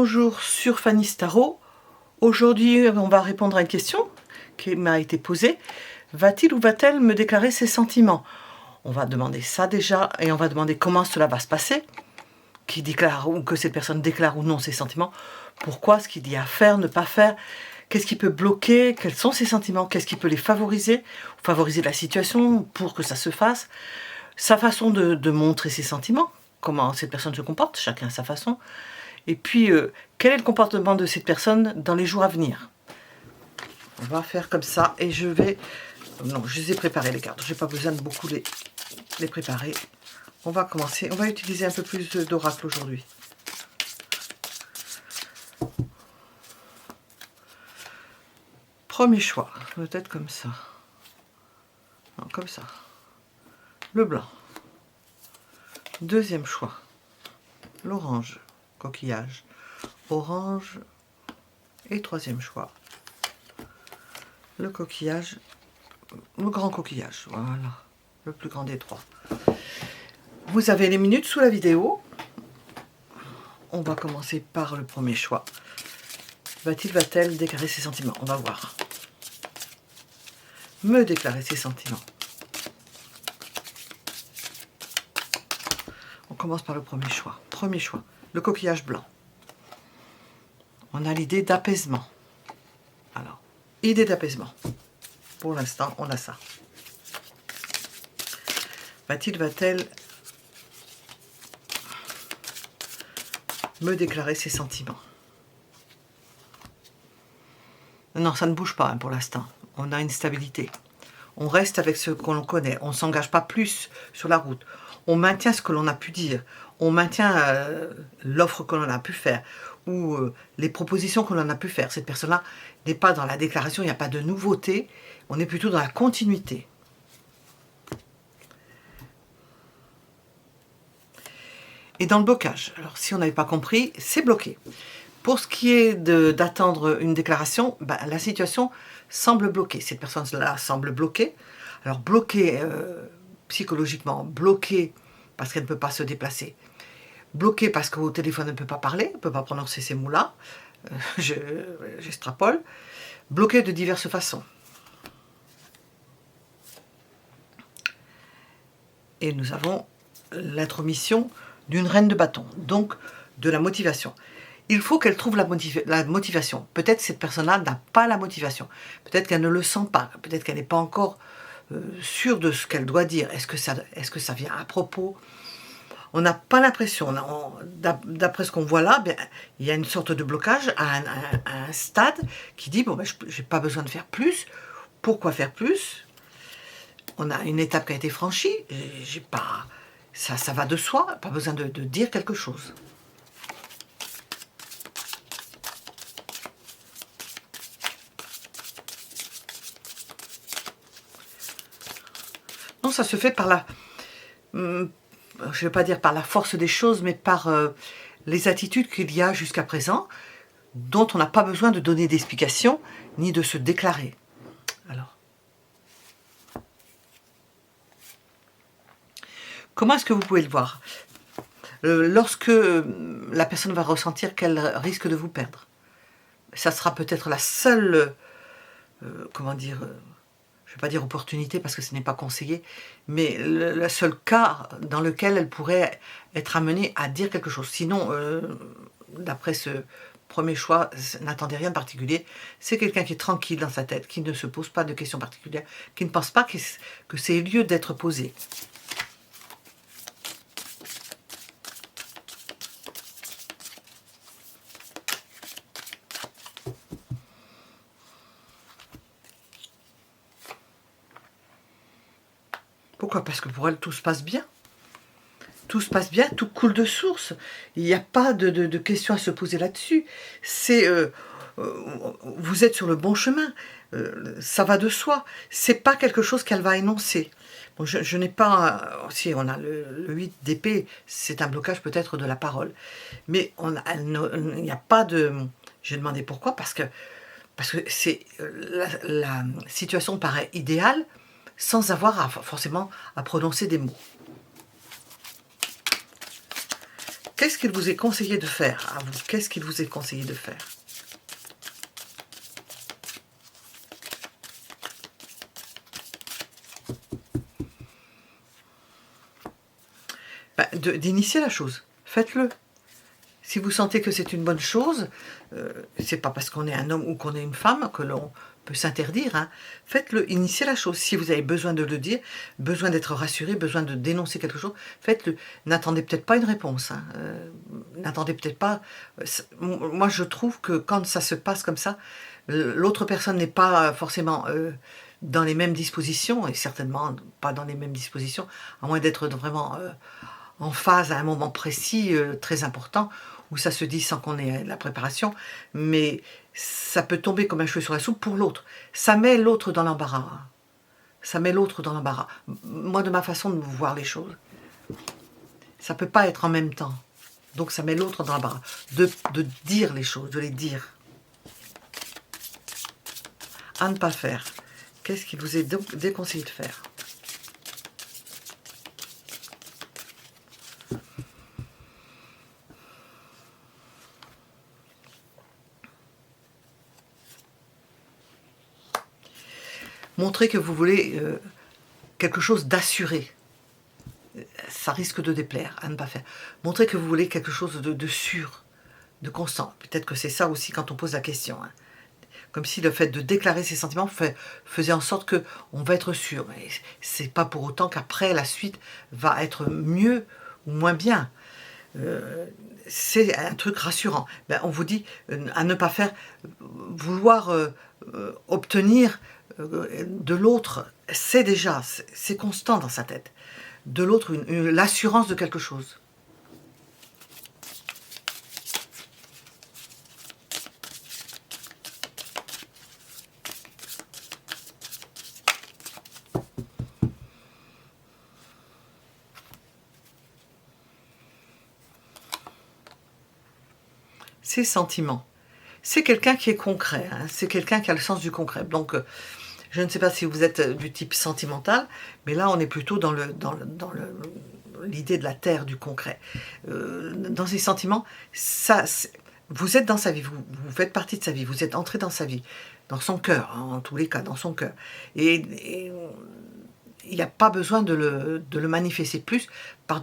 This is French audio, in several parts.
Bonjour sur Fanny Starot. Aujourd'hui, on va répondre à une question qui m'a été posée. Va-t-il ou va-t-elle me déclarer ses sentiments? On va demander ça déjà et on va demander comment cela va se passer. Qui déclare ou que cette personne déclare ou non ses sentiments. Pourquoi, ce qu'il y a à faire, ne pas faire. Qu'est-ce qui peut bloquer? Quels sont ses sentiments? Qu'est-ce qui peut les favoriser? Favoriser la situation pour que ça se fasse. Sa façon de montrer ses sentiments. Comment cette personne se comporte, chacun à sa façon. Et puis, quel est le comportement de cette personne dans les jours à venir? On va faire comme ça et je vais... Non, je les ai préparées les cartes. Je n'ai pas besoin de beaucoup les préparer. On va commencer. On va utiliser un peu plus d'oracle aujourd'hui. Premier choix. Peut-être comme ça. Non, comme ça. Le blanc. Deuxième choix. L'orange. Coquillage. Orange. Et troisième choix. Le coquillage. Le grand coquillage. Voilà. Le plus grand des trois. Vous avez les minutes sous la vidéo. On va commencer par le premier choix. Va-t-elle déclarer ses sentiments? On va voir. Me déclarer ses sentiments. On commence par le premier choix. Premier choix, le coquillage blanc. On a l'idée d'apaisement. Alors, idée d'apaisement. Pour l'instant, on a ça. Va-t-elle me déclarer ses sentiments? Non, ça ne bouge pas hein, pour l'instant. On a une stabilité. On reste avec ce que l'on connaît. On ne s'engage pas plus sur la route. On maintient ce que l'on a pu dire. On maintient l'offre que l'on a pu faire ou les propositions que l'on a pu faire. Cette personne-là n'est pas dans la déclaration, il n'y a pas de nouveauté. On est plutôt dans la continuité. Et dans le blocage. Alors, si on n'avait pas compris, c'est bloqué. Pour ce qui est d'attendre une déclaration, ben, la situation semble bloquée. Cette personne-là semble bloquée. Alors, bloquée psychologiquement, bloquée parce qu'elle ne peut pas se déplacer, bloquée parce qu'au téléphone elle ne peut pas parler, elle ne peut pas prononcer ces mots-là, j'extrapole, bloquée de diverses façons. Et nous avons l'intromission d'une reine de bâton, donc de la motivation. Il faut qu'elle trouve la motivation. Peut-être cette personne-là n'a pas la motivation. Peut-être qu'elle ne le sent pas. Peut-être qu'elle n'est pas encore sûre de ce qu'elle doit dire. Est-ce que ça vient à propos? On n'a pas l'impression. D'après ce qu'on voit là, bien, il y a une sorte de blocage à un stade qui dit, bon, ben, je n'ai pas besoin de faire plus. Pourquoi faire plus? On a une étape qui a été franchie. Ça va de soi. Pas besoin de dire quelque chose. Non, ça se fait par la... je ne vais pas dire par la force des choses, mais par les attitudes qu'il y a jusqu'à présent, dont on n'a pas besoin de donner d'explication, ni de se déclarer. Alors, comment est-ce que vous pouvez le voir? Lorsque la personne va ressentir qu'elle risque de vous perdre, ça sera peut-être la seule, comment dire... je ne vais pas dire opportunité parce que ce n'est pas conseillé, mais le seul cas dans lequel elle pourrait être amenée à dire quelque chose. Sinon, d'après ce premier choix, n'attendez rien de particulier. C'est quelqu'un qui est tranquille dans sa tête, qui ne se pose pas de questions particulières, qui ne pense pas que c'est lieu d'être posé. Pourquoi? Parce que pour elle, tout se passe bien. Tout se passe bien, tout coule de source. Il n'y a pas de questions à se poser là-dessus. Vous êtes sur le bon chemin. Ça va de soi. C'est pas quelque chose qu'elle va énoncer. Bon, je n'ai pas... si on a le 8 d'épée, c'est un blocage peut-être de la parole. Mais il n'y a pas de... J'ai demandé pourquoi, parce que la situation paraît idéale, sans avoir forcément à prononcer des mots. qu'est-ce qu'il vous est conseillé de faire à vous? Qu'est-ce qu'il vous est conseillé de faire? Ben, d'initier la chose. Faites-le. Si vous sentez que c'est une bonne chose, c'est pas parce qu'on est un homme ou qu'on est une femme que l'on peut s'interdire. Hein. Faites-le, initiez la chose. Si vous avez besoin de le dire, besoin d'être rassuré, besoin de dénoncer quelque chose, faites-le. N'attendez peut-être pas une réponse. Hein. N'attendez peut-être pas... moi, je trouve que quand ça se passe comme ça, l'autre personne n'est pas forcément... dans les mêmes dispositions, et certainement pas dans les mêmes dispositions, à moins d'être vraiment en phase à un moment précis, très important, où ça se dit sans qu'on ait la préparation, mais ça peut tomber comme un cheveu sur la soupe pour l'autre. Ça met l'autre dans l'embarras. Ça met l'autre dans l'embarras. Moi, de ma façon de voir les choses, ça ne peut pas être en même temps. Donc ça met l'autre dans l'embarras. De dire les choses, de les dire. À ne pas faire. Qu'est-ce qu'il vous est déconseillé de faire? Montrez que vous voulez quelque chose d'assuré. Ça risque de déplaire, à ne pas faire. Montrez que vous voulez quelque chose de sûr, de constant. Peut-être que c'est ça aussi quand on pose la question. Hein. Comme si le fait de déclarer ses sentiments faisait en sorte qu'on va être sûr. Mais c'est pas pour autant qu'après, la suite va être mieux ou moins bien. C'est un truc rassurant. Ben, on vous dit à ne pas faire, vouloir obtenir de l'autre, c'est déjà, c'est constant dans sa tête. De l'autre, l'assurance de quelque chose. Ses sentiments. C'est quelqu'un qui est concret, hein, c'est quelqu'un qui a le sens du concret. Donc, je ne sais pas si vous êtes du type sentimental, mais là, on est plutôt dans l'idée de la terre, du concret. Dans ses sentiments, vous êtes dans sa vie, vous faites partie de sa vie, vous êtes entré dans sa vie, dans son cœur, hein, en tous les cas, dans son cœur. Et il n'y a pas besoin de le manifester plus par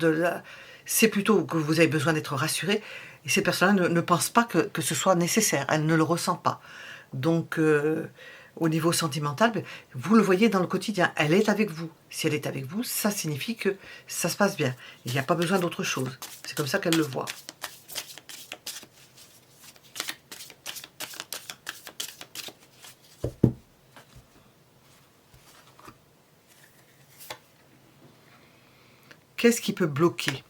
c'est plutôt que vous avez besoin d'être rassuré. Et ces personnes-là ne pensent pas que ce soit nécessaire, elles ne le ressentent pas. Donc, au niveau sentimental, vous le voyez dans le quotidien, elle est avec vous. Si elle est avec vous, ça signifie que ça se passe bien. Il n'y a pas besoin d'autre chose. C'est comme ça qu'elle le voit. Qu'est-ce qui peut bloquer?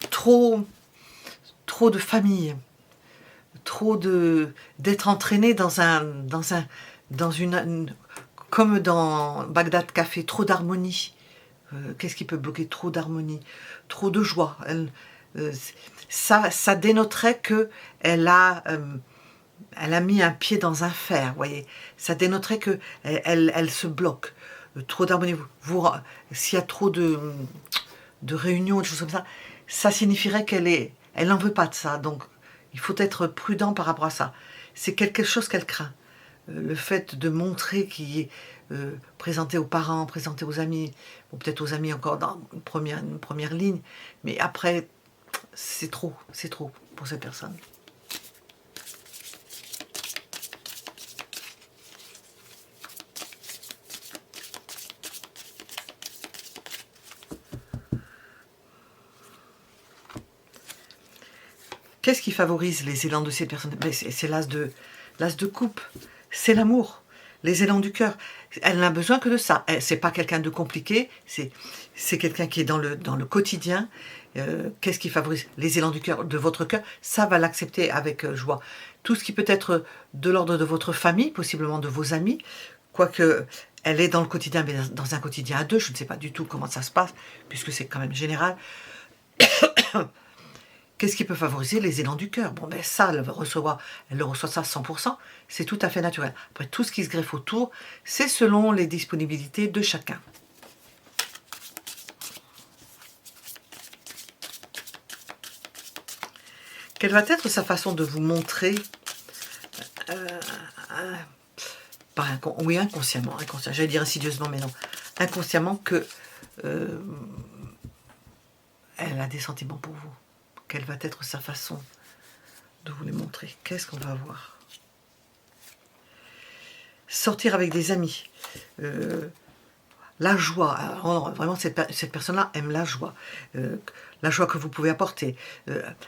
Trop de famille, trop d'être entraîné dans une comme dans Bagdad Café, trop d'harmonie. Qu'est-ce qui peut bloquer? Trop d'harmonie, trop de joie. Ça dénoterait que elle a mis un pied dans un fer, vous voyez. Ça dénoterait que elle se bloque. Trop d'harmonie. S'il y a trop de réunions, des choses comme ça, ça signifierait elle n'en veut pas de ça. Donc, il faut être prudent par rapport à ça. C'est quelque chose qu'elle craint. Le fait de montrer qu'il est présenté aux parents, présenté aux amis, ou peut-être aux amis encore dans une première ligne, mais après, c'est trop pour cette personne. Qu'est-ce qui favorise les élans de ces personnes? C'est l'as de coupe, c'est l'amour, les élans du cœur. Elle n'a besoin que de ça. C'est pas quelqu'un de compliqué, c'est quelqu'un qui est dans le quotidien. Qu'est-ce qui favorise les élans du cœur, de votre cœur? Ça va l'accepter avec joie. Tout ce qui peut être de l'ordre de votre famille, possiblement de vos amis, quoique elle est dans le quotidien, mais dans un quotidien à deux, je ne sais pas du tout comment ça se passe, puisque c'est quand même général. Qu'est-ce qui peut favoriser les élans du cœur? Bon, ben ça, elle le reçoit ça 100%, c'est tout à fait naturel. Après, tout ce qui se greffe autour, c'est selon les disponibilités de chacun. Quelle va être sa façon de vous montrer, oui, inconsciemment, j'allais dire insidieusement, mais non, inconsciemment, que elle a des sentiments pour vous. Quelle va être sa façon de vous les montrer? Qu'est-ce qu'on va voir? Sortir avec des amis, la joie. Alors, vraiment, cette personne-là aime la joie que vous pouvez apporter.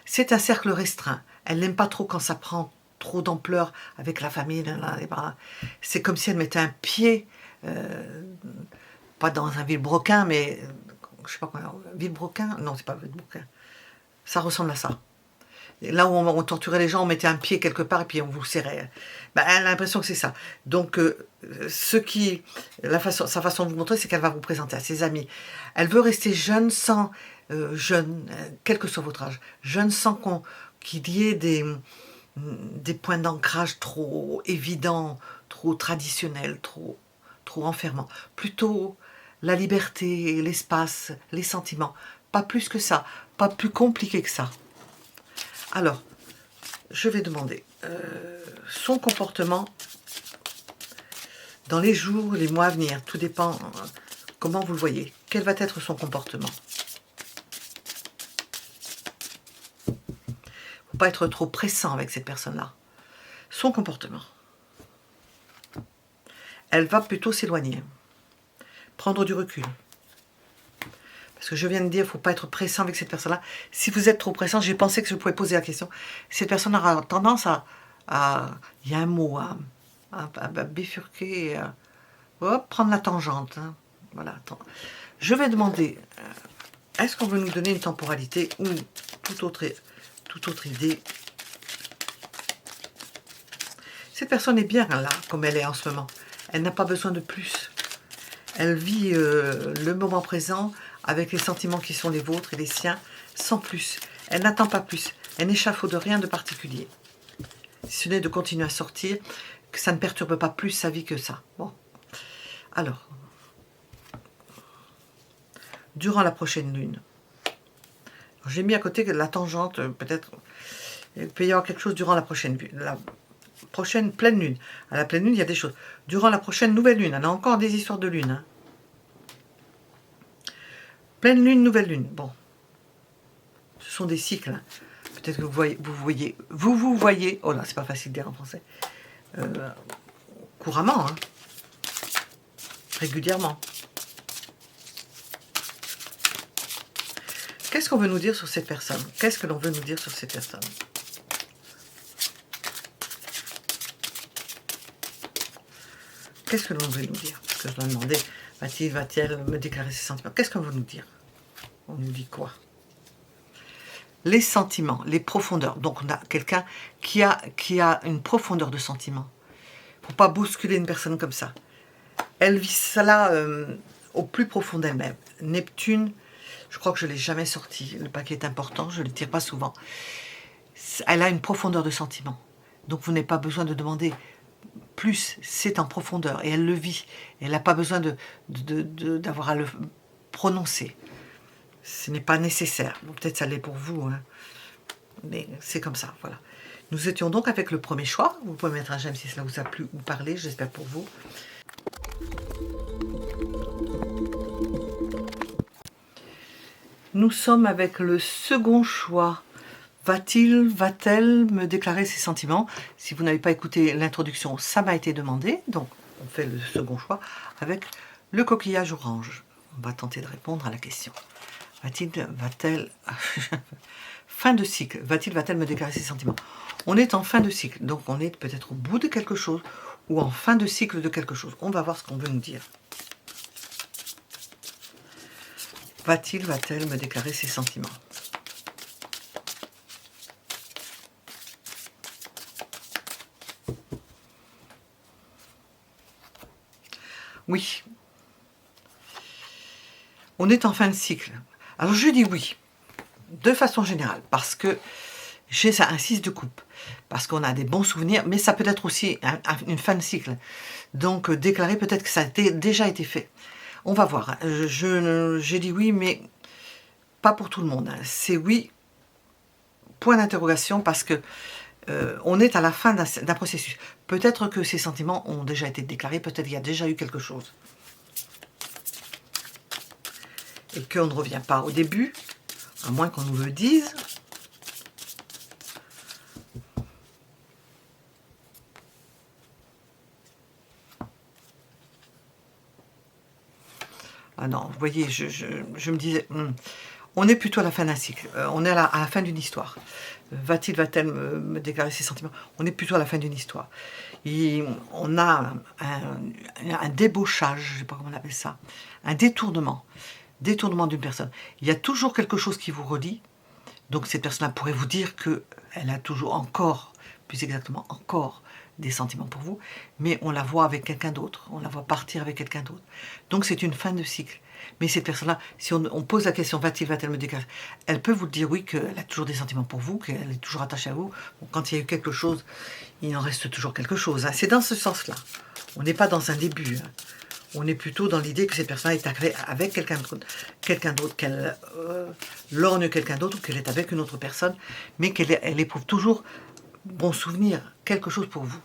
C'est un cercle restreint. Elle n'aime pas trop quand ça prend trop d'ampleur avec la famille. C'est comme si elle mettait un pied, pas dans un vilebrequin, mais je sais pas quoi. Vilebrequin? Non, c'est pas vilebrequin. Ça ressemble à ça. Là où on torturait les gens, on mettait un pied quelque part et puis on vous serrait. Ben, elle a l'impression que c'est ça. Donc, sa façon de vous montrer, c'est qu'elle va vous présenter à ses amis. Elle veut rester jeune sans... quel que soit votre âge. Jeune sans qu'il y ait des points d'ancrage trop évidents, trop traditionnels, trop enfermants. Plutôt la liberté, l'espace, les sentiments. Pas plus que ça. Pas plus compliqué que ça. Alors, je vais demander son comportement dans les jours, les mois à venir. Tout dépend comment vous le voyez. Quel va être son comportement? Il ne faut pas être trop pressant avec cette personne-là. Son comportement. Elle va plutôt s'éloigner. Prendre du recul. Parce que je viens de dire, il ne faut pas être pressant avec cette personne-là. Si vous êtes trop pressant, j'ai pensé que je pouvais poser la question. Cette personne aura tendance il y a un mot, à bifurquer, prendre la tangente. Hein. Voilà. Je vais demander, est-ce qu'on veut nous donner une temporalité ou toute autre idée? Cette personne est bien là, comme elle est en ce moment. Elle n'a pas besoin de plus. Elle vit le moment présent avec les sentiments qui sont les vôtres et les siens, sans plus. Elle n'attend pas plus. Elle n'échafaude rien de particulier. Si ce n'est de continuer à sortir, que ça ne perturbe pas plus sa vie que ça. Bon. Alors, durant la prochaine lune, j'ai mis à côté la tangente, peut-être, il peut y avoir quelque chose durant la prochaine pleine lune. À la pleine lune, il y a des choses. Durant la prochaine nouvelle lune, on a encore des histoires de lune, hein. Pleine lune, nouvelle lune. Bon. Ce sont des cycles. Hein. Peut-être que vous voyez, oh là, c'est pas facile de dire en français, couramment, hein, régulièrement. Qu'est-ce qu'on veut nous dire sur cette personne? Qu'est-ce que l'on veut nous dire sur cette personne? Qu'est-ce que l'on veut nous dire? Parce que je dois demander, va-t-elle me déclarer ses sentiments? Qu'est-ce qu'on veut nous dire? On nous dit quoi? Les sentiments, les profondeurs. Donc on a quelqu'un qui a une profondeur de sentiments. Il ne faut pas bousculer une personne comme ça. Elle vit cela au plus profond d'elle-même. Neptune, je crois que je ne l'ai jamais sorti. Le paquet est important, je ne le tire pas souvent. Elle a une profondeur de sentiments. Donc vous n'avez pas besoin de demander plus, c'est en profondeur. Et elle le vit. Elle n'a pas besoin d'avoir à le prononcer. Ce n'est pas nécessaire. Bon, peut-être ça l'est pour vous, hein. Mais c'est comme ça, voilà. Nous étions donc avec le premier choix. Vous pouvez mettre un j'aime si cela vous a plu ou parlé, j'espère pour vous. Nous sommes avec le second choix. Va-t-elle me déclarer ses sentiments? Si vous n'avez pas écouté l'introduction, ça m'a été demandé. Donc, on fait le second choix avec le coquillage orange. On va tenter de répondre à la question. Va-t-elle... Fin de cycle. Va-t-elle me déclarer ses sentiments? On est en fin de cycle. Donc, on est peut-être au bout de quelque chose ou en fin de cycle de quelque chose. On va voir ce qu'on veut nous dire. Va-t-elle me déclarer ses sentiments? Oui. On est en fin de cycle. Alors je dis oui, de façon générale, parce que j'ai ça, un 6 de coupe, parce qu'on a des bons souvenirs, mais ça peut être aussi une fin de cycle. Donc déclarer peut-être que ça a déjà été fait. On va voir. J'ai dit oui, mais pas pour tout le monde. C'est oui point d'interrogation parce que on est à la fin d'un processus. Peut-être que ces sentiments ont déjà été déclarés, peut-être qu'il y a déjà eu quelque chose. Et qu'on ne revient pas au début, à moins qu'on nous le dise. Ah non, vous voyez, je me disais, on est plutôt à la fin d'un cycle, on est à la fin d'une histoire. Va-t-il, va-t-elle me déclarer ses sentiments? On est plutôt à la fin d'une histoire. Et on a un débauchage, je ne sais pas comment on appelle ça, un détournement d'une personne. Il y a toujours quelque chose qui vous relie, donc cette personne-là pourrait vous dire qu'elle a toujours encore, plus exactement encore, des sentiments pour vous, mais on la voit avec quelqu'un d'autre, on la voit partir avec quelqu'un d'autre. Donc c'est une fin de cycle. Mais cette personne-là, si on pose la question, va-t-il, va-t-elle me déclarer, elle peut vous dire oui, qu'elle a toujours des sentiments pour vous, qu'elle est toujours attachée à vous. Bon, quand il y a eu quelque chose, il en reste toujours quelque chose. Hein. C'est dans ce sens-là. On n'est pas dans un début. Hein. On est plutôt dans l'idée que cette personne est avec quelqu'un d'autre, qu'elle lorgne quelqu'un d'autre, ou qu'elle est avec une autre personne, mais qu'elle éprouve toujours bon souvenir, quelque chose pour vous.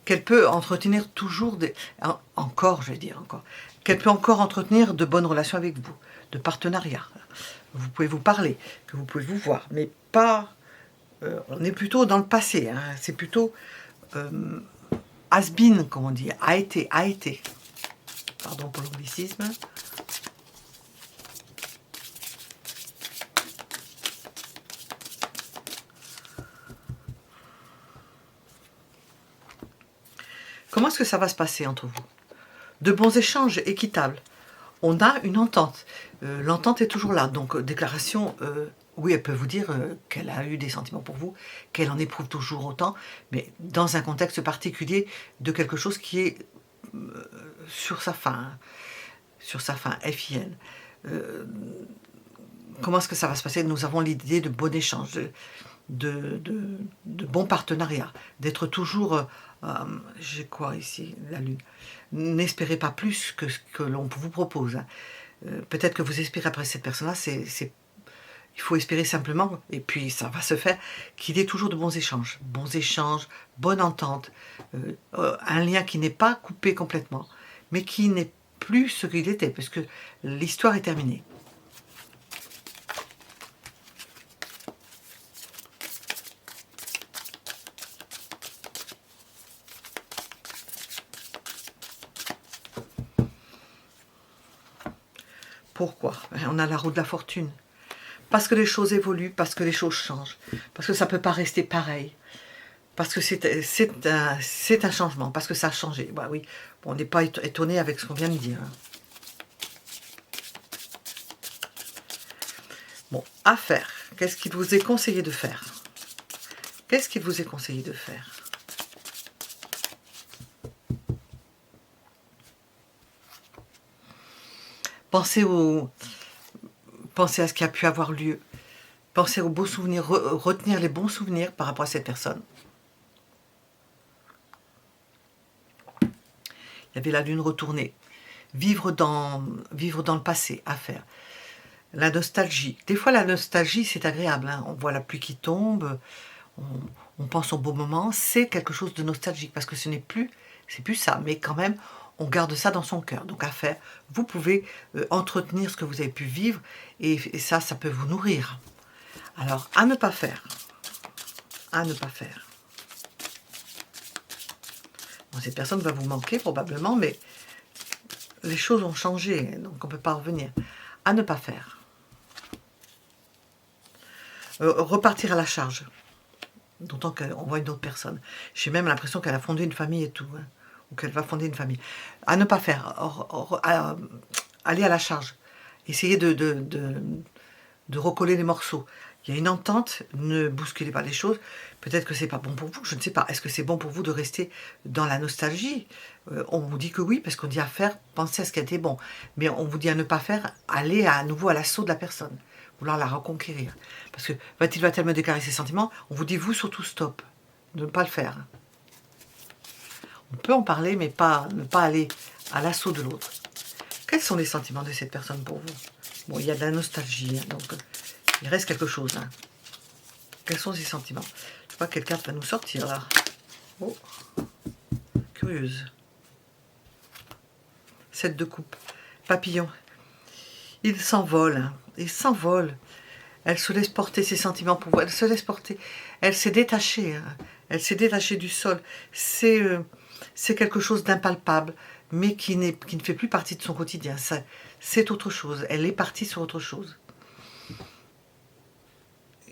Qu'elle peut entretenir toujours qu'elle peut encore entretenir de bonnes relations avec vous, de partenariat. Vous pouvez vous parler, que vous pouvez vous voir, mais pas... on est plutôt dans le passé, hein, c'est plutôt has been, comme on dit, a été. Pardon pour l'anglicisme. Comment est-ce que ça va se passer entre vous? De bons échanges équitables. On a une entente. L'entente est toujours là. Donc, déclaration, oui, elle peut vous dire qu'elle a eu des sentiments pour vous, qu'elle en éprouve toujours autant, mais dans un contexte particulier de quelque chose qui est sur sa fin, FIN. Comment est-ce que ça va se passer? Nous avons l'idée de bon échange, de bons partenariats, d'être toujours... j'ai quoi ici? La lune. N'espérez pas plus que ce que l'on vous propose. Hein. Peut-être que vous espérez après cette personne-là, il faut espérer simplement, et puis ça va se faire, qu'il y ait toujours de bons échanges, bonne entente, un lien qui n'est pas coupé complètement, mais qui n'est plus ce qu'il était, parce que l'histoire est terminée. Pourquoi? On a la roue de la fortune. Parce que les choses évoluent, parce que les choses changent, parce que ça ne peut pas rester pareil, parce que c'est un changement, parce que ça a changé. Bah oui, bon, on n'est pas étonné avec ce qu'on vient de dire. Hein. Bon, à faire. Qu'est-ce qu'il vous est conseillé de faire? Qu'est-ce qu'il vous est conseillé de faire? Pensez à ce qui a pu avoir lieu. Pensez aux beaux souvenirs, retenir les bons souvenirs par rapport à cette personne. Il y avait la lune retournée. Vivre dans le passé, à faire. La nostalgie. Des fois, la nostalgie, c'est agréable. Hein. On voit la pluie qui tombe, on pense au beau moment. C'est quelque chose de nostalgique parce que c'est plus ça. Mais quand même, on garde ça dans son cœur. Donc, à faire. Vous pouvez entretenir ce que vous avez pu vivre et ça peut vous nourrir. Alors, à ne pas faire. À ne pas faire. Bon, cette personne va vous manquer probablement, mais les choses ont changé, donc on ne peut pas revenir. À ne pas faire. Repartir à la charge. D'autant qu'on voit une autre personne. J'ai même l'impression qu'elle a fondé une famille et tout. Hein, ou qu'elle va fonder une famille. À ne pas faire. Aller à la charge. Essayez de recoller les morceaux. Il y a une entente, ne bousculez pas les choses. Peut-être que c'est pas bon pour vous, je ne sais pas. Est-ce que c'est bon pour vous de rester dans la nostalgie? On vous dit que oui, parce qu'on dit à faire, pensez à ce qui a été bon. Mais on vous dit à ne pas faire, aller à nouveau à l'assaut de la personne. Vouloir la reconquérir. Parce que va-t-elle me déclarer ses sentiments? On vous dit, vous, surtout, stop. De ne pas le faire. On peut en parler, mais ne pas aller à l'assaut de l'autre. Quels sont les sentiments de cette personne pour vous? Bon, il y a de la nostalgie, hein, donc il reste quelque chose. Hein. Quels sont ces sentiments? Je sais pas quelle carte va nous sortir là. Oh, curieuse. 7 de coupe. Papillon. Il s'envole. Hein. Il s'envole. Elle se laisse porter ses sentiments pour vous. Elle se laisse porter. Elle s'est détachée. Hein. Elle s'est détachée du sol. C'est quelque chose d'impalpable, mais qui ne fait plus partie de son quotidien. C'est autre chose. Elle est partie sur autre chose.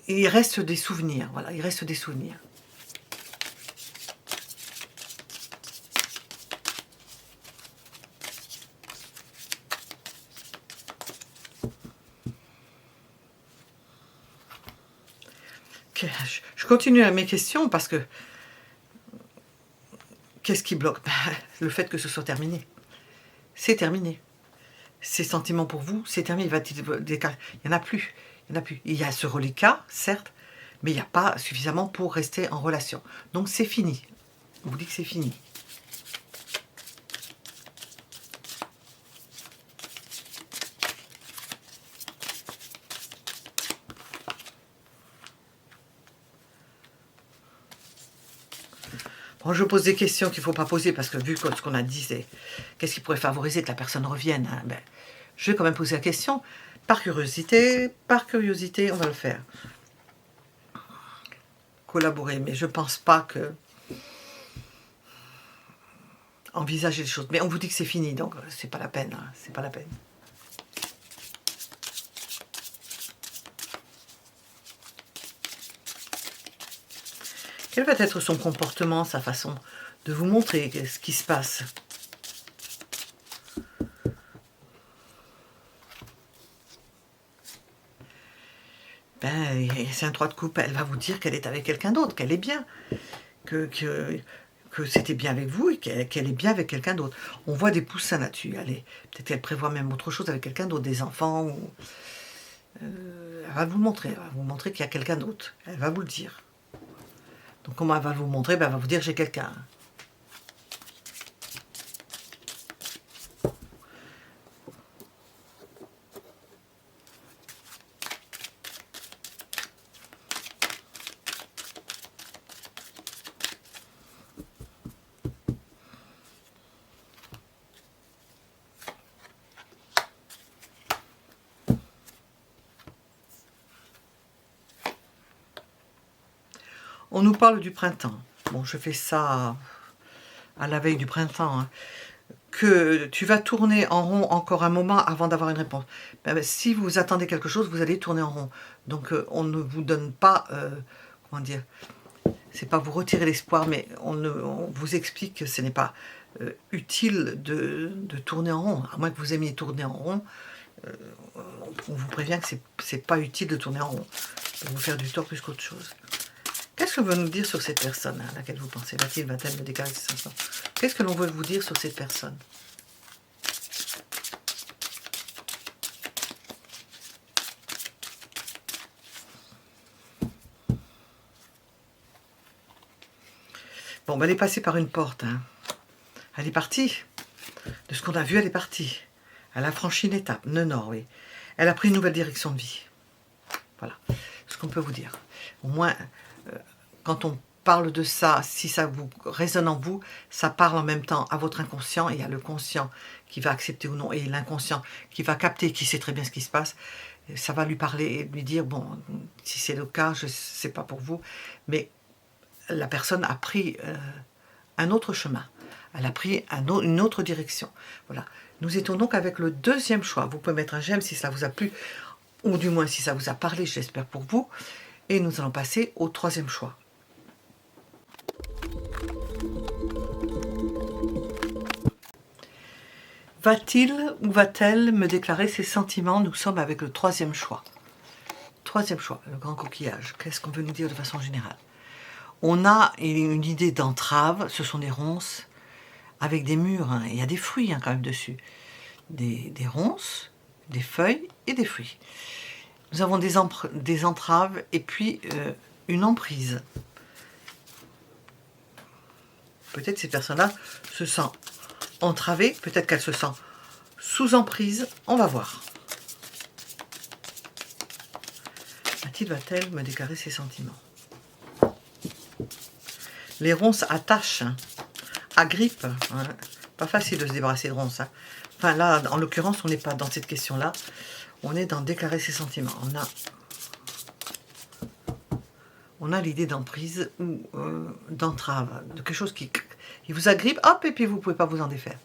Et il reste des souvenirs. Voilà, il reste des souvenirs. Okay, je continue à mes questions parce que qu'est-ce qui bloque? Le fait que ce soit terminé. C'est terminé. Ces sentiments pour vous, c'est terminé. Il n'y en a plus. Il n'y en a plus. Il y a ce reliquat, certes, mais il n'y a pas suffisamment pour rester en relation. Donc c'est fini. On vous dit que c'est fini. Bon, je pose des questions qu'il ne faut pas poser parce que vu ce qu'on a dit, c'est qu'est-ce qui pourrait favoriser que la personne revienne, hein, ben, je vais quand même poser la question. Par curiosité, on va le faire. Collaborer, mais je ne pense pas que... Envisager les choses. Mais on vous dit que c'est fini, donc c'est pas la peine. Hein, c'est pas la peine. Quel va être son comportement, sa façon de vous montrer ce qui se passe? Ben, c'est un 3 de coupe, elle va vous dire qu'elle est avec quelqu'un d'autre, qu'elle est bien, que c'était bien avec vous et qu'elle est bien avec quelqu'un d'autre. On voit des poussins là-dessus. Peut-être qu'elle prévoit même autre chose avec quelqu'un d'autre, des enfants. Ou, elle va vous montrer qu'il y a quelqu'un d'autre. Elle va vous le dire. Donc comment elle va vous montrer? Ben, elle va vous dire j'ai quelqu'un. On nous parle du printemps. Bon, je fais ça à la veille du printemps. Hein. Que tu vas tourner en rond encore un moment avant d'avoir une réponse. Ben, si vous attendez quelque chose, vous allez tourner en rond. Donc on ne vous donne pas, comment dire, c'est pas vous retirer l'espoir, mais on vous explique que ce n'est pas utile de tourner en rond. À moins que vous aimiez tourner en rond, on vous prévient que c'est pas utile de tourner en rond. Ça va vous faire du tort plus qu'autre chose. Qu'est-ce qu'on veut nous dire sur cette personne à laquelle vous pensez? Va-t-elle me déclarer ses sentiments? Qu'est-ce que l'on veut vous dire sur cette personne? Bon, ben, elle est passée par une porte. Hein. Elle est partie. De ce qu'on a vu, elle est partie. Elle a franchi une étape. Nord, oui. Elle a pris une nouvelle direction de vie. Voilà ce qu'on peut vous dire. Au moins, quand on parle de ça, si ça vous résonne en vous, ça parle en même temps à votre inconscient, et il y a le conscient qui va accepter ou non, et l'inconscient qui va capter, qui sait très bien ce qui se passe. Ça va lui parler et lui dire, bon, si c'est le cas, je sais pas pour vous, mais la personne a pris un autre chemin. Elle a pris une autre direction. Voilà. Nous étions donc avec le deuxième choix. Vous pouvez mettre un j'aime si ça vous a plu, ou du moins si ça vous a parlé, j'espère pour vous. Et nous allons passer au troisième choix. Va-t-il ou va-t-elle me déclarer ses sentiments? Nous sommes avec le troisième choix. Troisième choix, le grand coquillage. Qu'est-ce qu'on veut nous dire de façon générale? On a une idée d'entrave, ce sont des ronces avec des murs. Hein. Il y a des fruits hein, quand même dessus. Des ronces, des feuilles et des fruits. Nous avons des entraves et puis une emprise. Peut-être cette personne-là se sent entravée, peut-être qu'elle se sent sous emprise, on va voir. Va-t-il, va-t-elle me déclarer ses sentiments? Les ronces attachent, hein, agrippent. Hein. Pas facile de se débarrasser de ronces. Hein. Enfin là, en l'occurrence, on n'est pas dans cette question-là. On est dans déclarer ses sentiments. On a l'idée d'emprise ou d'entrave, de quelque chose qui vous agrippe, hop, et puis vous ne pouvez pas vous en défaire.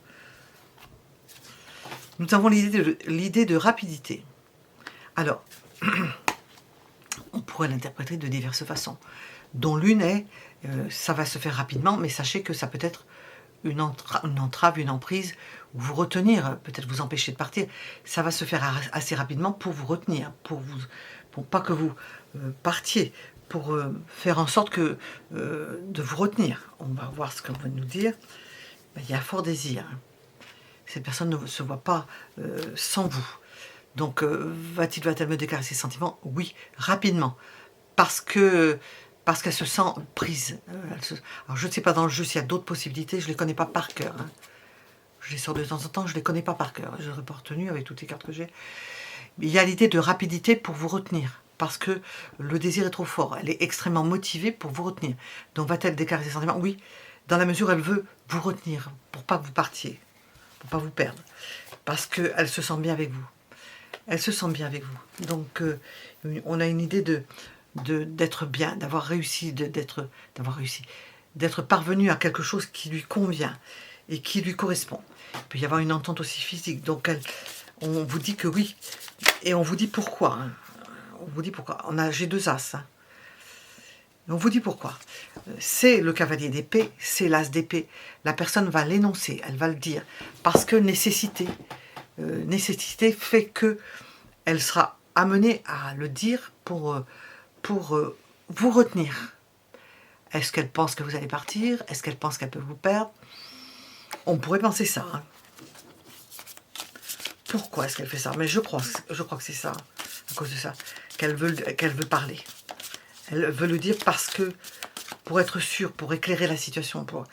Nous avons l'idée de rapidité. Alors, on pourrait l'interpréter de diverses façons, dont l'une est, ça va se faire rapidement, mais sachez que ça peut être une entrave, une emprise, ou vous retenir, peut-être vous empêcher de partir. Ça va se faire assez rapidement pour vous retenir, pour pas que vous partiez, pour faire en sorte de vous retenir. On va voir ce qu'on va nous dire. Il y a un fort désir. Cette personne ne se voit pas sans vous. Donc, va-t-elle me déclarer ses sentiments? Oui, rapidement. Parce qu'elle se sent prise. Alors, je ne sais pas dans le jeu s'il y a d'autres possibilités, je ne les connais pas par cœur. Hein. Je les sors de temps en temps, je ne les connais pas par cœur. Je n'aurais pas retenu avec toutes les cartes que j'ai. Il y a l'idée de rapidité pour vous retenir. Parce que le désir est trop fort. Elle est extrêmement motivée pour vous retenir. Donc, va-t-elle déclarer ses sentiments? Oui, dans la mesure où elle veut vous retenir, pour pas que vous partiez, pour pas vous perdre. Parce qu'elle se sent bien avec vous. Elle se sent bien avec vous. Donc, on a une idée d'être bien, d'avoir réussi, d'être parvenu à quelque chose qui lui convient et qui lui correspond. Il peut y avoir une entente aussi physique. Donc, on vous dit que oui. Et on vous dit pourquoi. Hein. On vous dit pourquoi. J'ai 2 as. Hein. On vous dit pourquoi. C'est le cavalier d'épée, c'est l'as d'épée. La personne va l'énoncer, elle va le dire. Parce que nécessité fait que elle sera amenée à le dire pour vous retenir. Est-ce qu'elle pense que vous allez partir? Est-ce qu'elle pense qu'elle peut vous perdre? On pourrait penser ça. Hein. Pourquoi est-ce qu'elle fait ça? Mais je crois que c'est ça, à cause de ça, qu'elle veut parler. Elle veut le dire parce que, pour être sûre, pour éclairer la situation, pour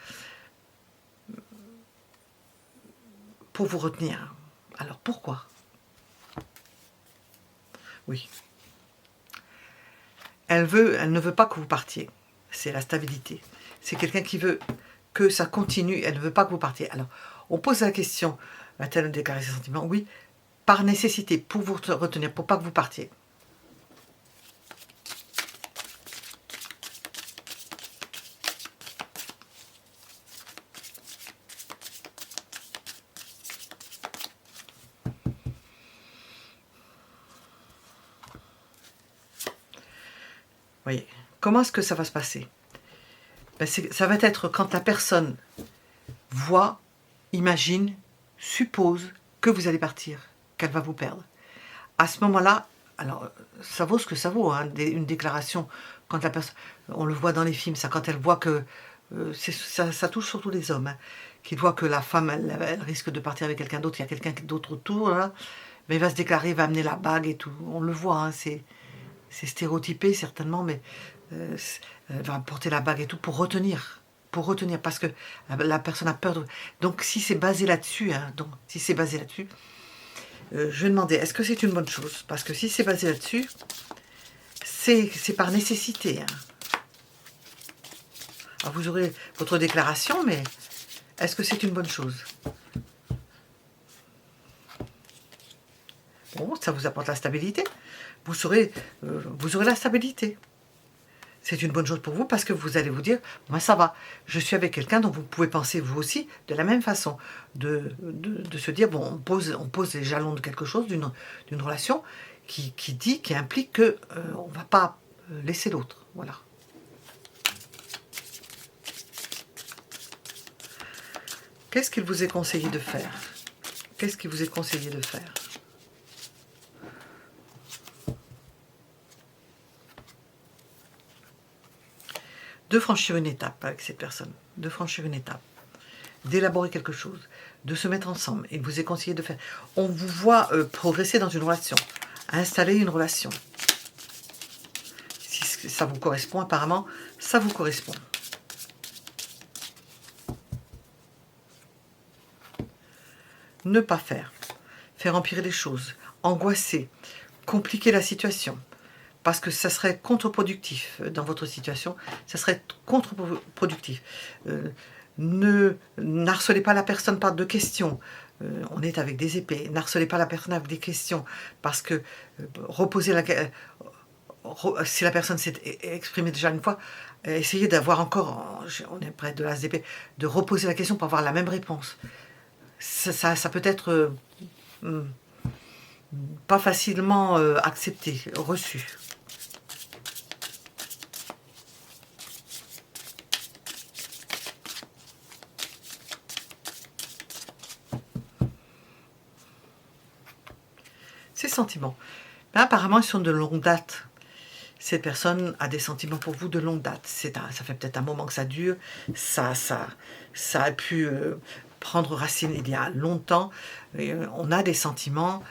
vous retenir. Alors pourquoi? Oui. Elle ne veut pas que vous partiez. C'est la stabilité. C'est quelqu'un qui veut que ça continue. Elle ne veut pas que vous partiez. Alors, on pose la question, va-t-elle déclarer ses sentiments? Oui, par nécessité, pour vous retenir, pour pas que vous partiez. Voyez, comment est-ce que ça va se passer? Ben ça va être quand la personne voit, imagine, suppose que vous allez partir, qu'elle va vous perdre. À ce moment-là, alors ça vaut ce que ça vaut, hein, une déclaration, quand la personne, on le voit dans les films, ça, quand elle voit que, ça touche surtout les hommes, hein, qui voient que la femme, elle risque de partir avec quelqu'un d'autre, il y a quelqu'un d'autre autour, là, mais il va se déclarer, il va amener la bague et tout, on le voit, hein, c'est stéréotypé certainement, mais elle va porter la bague et tout pour retenir, parce que la personne a peur. Donc si c'est basé là-dessus, hein, je vais demander, est-ce que c'est une bonne chose? Parce que si c'est basé là-dessus, c'est par nécessité. Hein. Alors vous aurez votre déclaration, mais est-ce que c'est une bonne chose? Bon, ça vous apporte la stabilité. Vous aurez la stabilité. C'est une bonne chose pour vous parce que vous allez vous dire, moi ça va, je suis avec quelqu'un dont vous pouvez penser vous aussi de la même façon, de se dire, bon, on pose les jalons de quelque chose, d'une relation qui implique qu'on ne va pas laisser l'autre. Voilà. Qu'est-ce qu'il vous est conseillé de faire? Qu'est-ce qui vous est conseillé de faire? De franchir une étape avec cette personne, de franchir une étape, d'élaborer quelque chose, de se mettre ensemble. Il vous est conseillé de faire. On vous voit progresser dans une relation, installer une relation. Si ça vous correspond, apparemment, ça vous correspond. Ne pas faire, faire empirer les choses, angoisser, compliquer la situation, parce que ça serait contre-productif dans votre situation, ça serait contre-productif. N'harcelez pas la personne par de questions. On est avec des épées. N'harcelez pas la personne avec des questions, parce que si la personne s'est exprimée déjà une fois, essayez d'avoir encore, on est près de l'as d'épée, de reposer la question pour avoir la même réponse. Ça peut être pas facilement accepté, reçu. Ces sentiments, ben, apparemment, ils sont de longue date. Cette personne a des sentiments pour vous de longue date. Ça fait peut-être un moment que ça dure. Ça a pu prendre racine il y a longtemps. Et, on a des sentiments,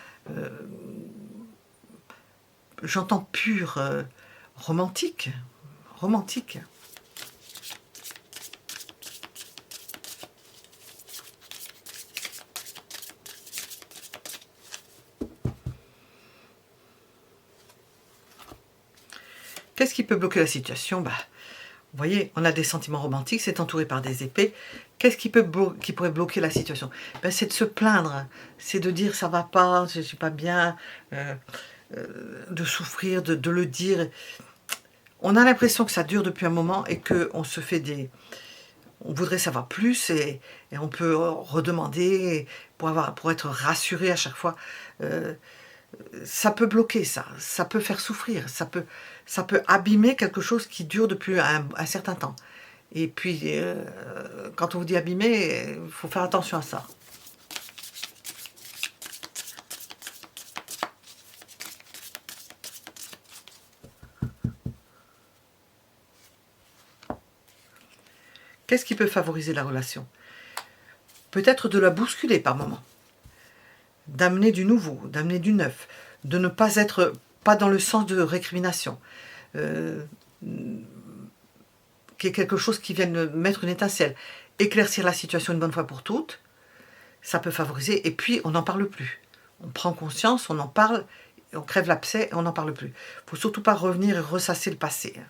j'entends pur, romantiques. Romantiques. Qu'est-ce qui peut bloquer la situation? Bah, vous voyez, on a des sentiments romantiques, c'est entouré par des épées. Qu'est-ce qui pourrait bloquer la situation? Ben, c'est de se plaindre, c'est de dire ça va pas, je suis pas bien, de souffrir, de le dire. On a l'impression que ça dure depuis un moment et qu'on se fait des... On voudrait savoir plus et on peut redemander pour être rassuré à chaque fois. Ça peut bloquer ça peut faire souffrir, ça peut abîmer quelque chose qui dure depuis un certain temps. Et puis, quand on vous dit abîmer, il faut faire attention à ça. Qu'est-ce qui peut favoriser la relation? Peut-être de la bousculer par moment, d'amener du nouveau, d'amener du neuf, de ne pas être pas dans le sens de récrimination, qu'il y ait quelque chose qui vienne mettre une étincelle, éclaircir la situation une bonne fois pour toutes, ça peut favoriser, et puis on n'en parle plus. On prend conscience, on en parle, on crève l'abcès et on n'en parle plus. Il ne faut surtout pas revenir et ressasser le passé.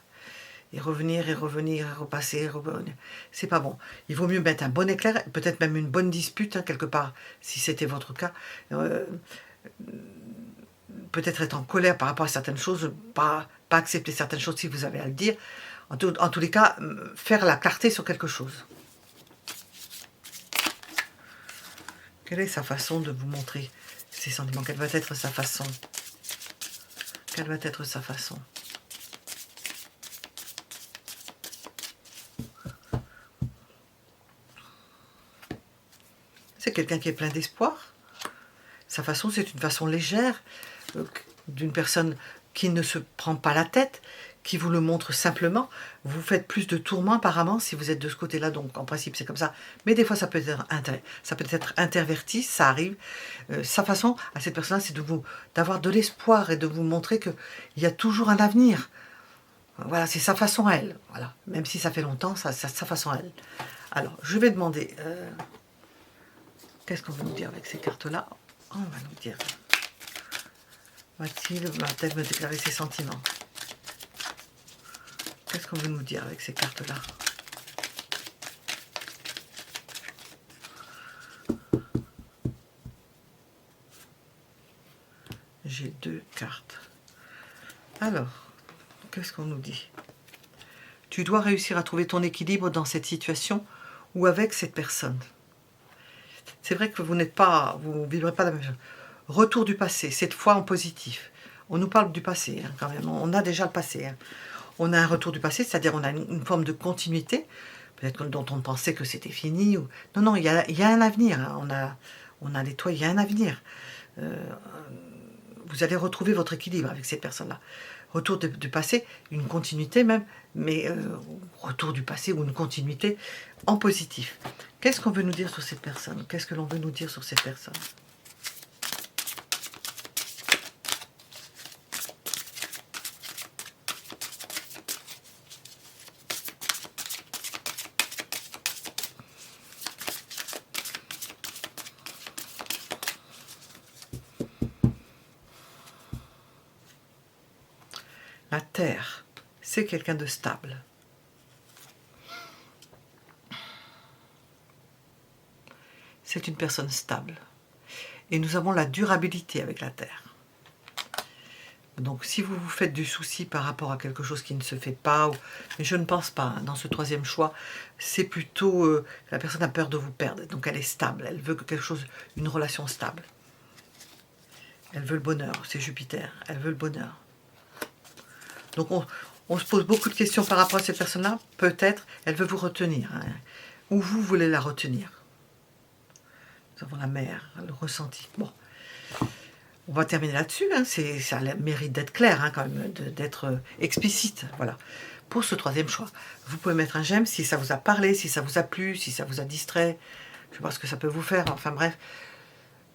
Et revenir, et revenir, et repasser, et revenir. C'est pas bon. Il vaut mieux mettre un bon éclair, peut-être même une bonne dispute, hein, quelque part, si c'était votre cas. Peut-être être en colère par rapport à certaines choses, pas accepter certaines choses si vous avez à le dire. En tous les cas, faire la clarté sur quelque chose. Quelle est sa façon de vous montrer ses sentiments? Quelle va être sa façon? Quelle va être sa façon? C'est quelqu'un qui est plein d'espoir. Sa façon, c'est une façon légère, d'une personne qui ne se prend pas la tête, qui vous le montre simplement. Vous faites plus de tourments apparemment si vous êtes de ce côté-là, donc en principe c'est comme ça. Mais des fois ça peut être interverti, ça arrive. Sa façon à cette personne-là, c'est d'avoir de l'espoir et de vous montrer qu'il y a toujours un avenir. Voilà, c'est sa façon à elle. Voilà. Même si ça fait longtemps, c'est sa façon à elle. Alors, je vais demander... qu'est-ce qu'on veut nous dire avec ces cartes-là? On va nous dire... Va-t-elle me déclarer ses sentiments? Qu'est-ce qu'on veut nous dire avec ces cartes-là? J'ai 2 cartes. Alors, qu'est-ce qu'on nous dit? Tu dois réussir à trouver ton équilibre dans cette situation ou avec cette personne. C'est vrai que vous ne vivrez pas la même chose. Retour du passé, cette fois en positif. On nous parle du passé, hein, quand même. On a déjà le passé. Hein. On a un retour du passé, c'est-à-dire on a une forme de continuité, peut-être dont on pensait que c'était fini. Ou... Non, il y a un avenir. Hein. On a les toits, il y a un avenir. Vous allez retrouver votre équilibre avec cette personne-là. Retour du passé, une continuité même, mais retour du passé ou une continuité en positif. Qu'est-ce qu'on veut nous dire sur cette personne? Qu'est-ce que l'on veut nous dire sur cette personne? La Terre, c'est quelqu'un de stable. C'est une personne stable. Et nous avons la durabilité avec la Terre. Donc si vous vous faites du souci par rapport à quelque chose qui ne se fait pas, mais je ne pense pas, hein, dans ce troisième choix, c'est plutôt la personne a peur de vous perdre, donc elle est stable, elle veut quelque chose, une relation stable. Elle veut le bonheur, c'est Jupiter, elle veut le bonheur. Donc on se pose beaucoup de questions par rapport à cette personne-là, peut-être elle veut vous retenir, hein, ou vous voulez la retenir. Nous avons la mer, le ressenti. Bon. On va terminer là-dessus, hein. Ça mérite d'être clair, hein, quand même, d'être explicite, voilà. Pour ce troisième choix, vous pouvez mettre un j'aime si ça vous a parlé, si ça vous a plu, si ça vous a distrait. Je sais pas ce que ça peut vous faire, enfin bref.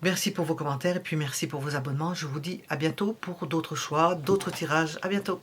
Merci pour vos commentaires et puis merci pour vos abonnements. Je vous dis à bientôt pour d'autres choix, d'autres tirages. À bientôt.